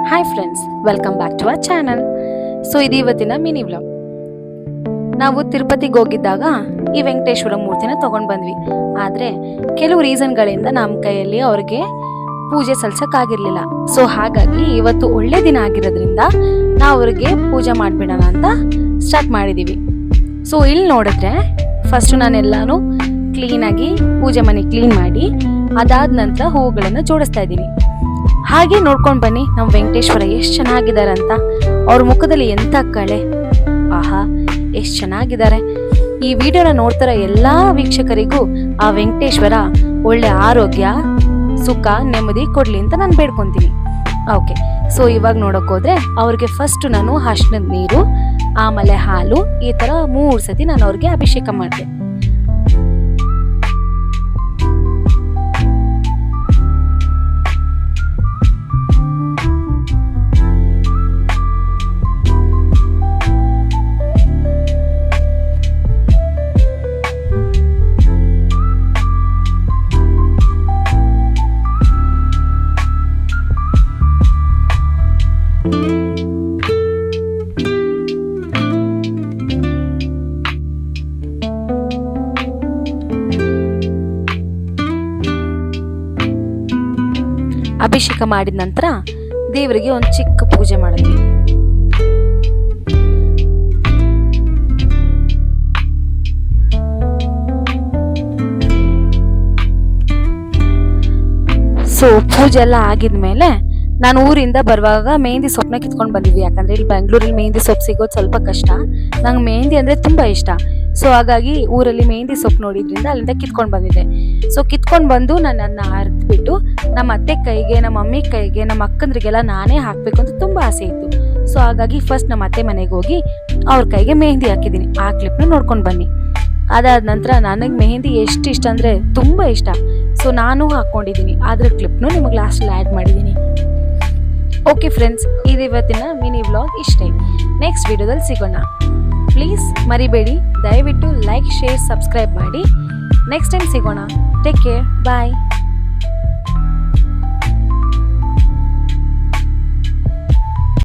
Hi friends, welcome back to our channel. So ಇದು ಇವತ್ತಿನ mini vlog. ನಾವು ತಿರುಪತಿಗೆ ಹೋಗಿದ್ದಾಗ ಈ ವೆಂಕಟೇಶ್ವರ ಮೂರ್ತಿನ ತಗೊಂಡು ಬಂದ್ವಿ. ಆದರೆ ಕೆಲವು ರೀಸನ್ಗಳಿಂದ ನಮ್ಮ ಕೈಯಲ್ಲಿ ಅವ್ರಿಗೆ ಪೂಜೆ ಸಲ್ಸಕ್ಕಾಗಿರ್ಲಿಲ್ಲ. ಸೊ ಹಾಗಾಗಿ ಇವತ್ತು ಒಳ್ಳೆ ದಿನ ಆಗಿರೋದ್ರಿಂದ ನಾವು ಅವ್ರಿಗೆ ಪೂಜೆ ಮಾಡಿಬಿಡೋಣ ಅಂತ ಸ್ಟಾರ್ಟ್ ಮಾಡಿದ್ದೀವಿ. ಸೊ ಇಲ್ಲಿ ನೋಡಿದ್ರೆ ಫಸ್ಟು ನಾನೆಲ್ಲಾನು ಕ್ಲೀನಾಗಿ ಪೂಜೆ ಮನೆ ಕ್ಲೀನ್ ಮಾಡಿ ಅದಾದ ನಂತರ ಹೂವುಗಳನ್ನು ಜೋಡಿಸ್ತಾ ಇದ್ದೀವಿ. ಹಾಗೆ ನೋಡ್ಕೊಂಡು ಬನ್ನಿ ನಮ್ಮ ವೆಂಕಟೇಶ್ವರ ಎಷ್ಟು ಚೆನ್ನಾಗಿದ್ದಾರೆ ಅಂತ. ಅವ್ರ ಮುಖದಲ್ಲಿ ಎಂಥ ಕಳೆ, ಆಹಾ ಎಷ್ಟು ಚೆನ್ನಾಗಿದ್ದಾರೆ. ಈ ವಿಡಿಯೋನ ನೋಡ್ತಾರ ಎಲ್ಲಾ ವೀಕ್ಷಕರಿಗೂ ಆ ವೆಂಕಟೇಶ್ವರ ಒಳ್ಳೆ ಆರೋಗ್ಯ, ಸುಖ, ನೆಮ್ಮದಿ ಕೊಡ್ಲಿ ಅಂತ ನಾನು ಬೇಡ್ಕೊಂತೀನಿ. ಓಕೆ, ಸೊ ಇವಾಗ ನೋಡಕ್ ಹೋದ್ರೆ ಅವ್ರಿಗೆ ಫಸ್ಟ್ ನಾನು ಅರಿಶಿಣದ ನೀರು, ಆಮೇಲೆ ಹಾಲು, ಈ ತರ 3 ಸತಿ ನಾನು ಅವ್ರಿಗೆ ಅಭಿಷೇಕ ಮಾಡಿದೆ. ಅಭಿಷೇಕ ಮಾಡಿದ ನಂತರ ದೇವರಿಗೆ ಒಂದು ಚಿಕ್ಕ ಪೂಜೆ ಮಾಡಿದ್ವಿ. ಸೊ ಪೂಜೆ ಎಲ್ಲ ಆಗಿದ್ಮೇಲೆ ನಾನು ಊರಿಂದ ಬರುವಾಗ ಮೆಹಂದಿ ಸೊಪ್ಪನ್ನ ಕಿತ್ಕೊಂಡು ಬಂದಿದ್ವಿ. ಯಾಕಂದ್ರೆ ಇಲ್ಲಿ ಬೆಂಗಳೂರಲ್ಲಿ ಮೆಹಂದಿ ಸೊಪ್ಪು ಸಿಗೋದು ಸ್ವಲ್ಪ ಕಷ್ಟ. ನಂಗೆ ಮೆಹಂದಿ ಅಂದ್ರೆ ತುಂಬಾ ಇಷ್ಟ. ಸೊ ಹಾಗಾಗಿ ಊರಲ್ಲಿ ಮೆಹಂದಿ ಸೊಪ್ಪು ನೋಡಿದ್ರಿಂದ ಅಲ್ಲಿಂದ ಕಿತ್ಕೊಂಡು ಬಂದಿದ್ದೆ. ಸೊ ಕಿತ್ಕೊಂಡು ಬಂದು ನನ್ನನ್ನು ಅರ್ದ್ಬಿಟ್ಟು ನಮ್ಮ ಅತ್ತೆ ಕೈಗೆ, ನಮ್ಮ ಮಮ್ಮಿ ಕೈಗೆ, ನಮ್ಮ ಅಕ್ಕಂದ್ರಿಗೆಲ್ಲ ನಾನೇ ಹಾಕ್ಬೇಕು ಅಂತ ತುಂಬಾ ಆಸೆ ಇತ್ತು. ಸೊ ಹಾಗಾಗಿ ಫಸ್ಟ್ ನಮ್ಮ ಅತ್ತೆ ಮನೆಗೆ ಹೋಗಿ ಅವ್ರ ಕೈಗೆ ಮೆಹಂದಿ ಹಾಕಿದ್ದೀನಿ. ಆ ಕ್ಲಿಪ್ನ ನೋಡ್ಕೊಂಡು ಬನ್ನಿ. ಅದಾದ ನಂತರ ನನಗೆ ಮೆಹಂದಿ ಎಷ್ಟು ಇಷ್ಟ ಅಂದ್ರೆ ತುಂಬಾ ಇಷ್ಟ. ಸೊ ನಾನು ಹಾಕೊಂಡಿದ್ದೀನಿ. ಅದ್ರ ಕ್ಲಿಪ್ನು ನಿಮಗೆ ಲಾಸ್ಟಲ್ಲಿ ಆ್ಯಡ್ ಮಾಡಿದ್ದೀನಿ. ಓಕೆ ಫ್ರೆಂಡ್ಸ್, ಇದು ಇವತ್ತಿನ ಮಿನಿ ವ್ಲಾಗ್ ಇಷ್ಟೇ. ನೆಕ್ಸ್ಟ್ ವಿಡಿಯೋದಲ್ಲಿ ಸಿಗೋಣ. ಪ್ಲೀಸ್ ಮರಿಬೇಡಿ, ದಯವಿಟ್ಟು ಲೈಕ್, ಶೇರ್, ಸಬ್ಸ್ಕ್ರೈಬ್ ಮಾಡಿ. ನೆಕ್ಸ್ಟ್ ಟೈಮ್ ಸಿಗೋಣ. ಟೇಕ್ ಕೇರ್, ಬಾಯ್.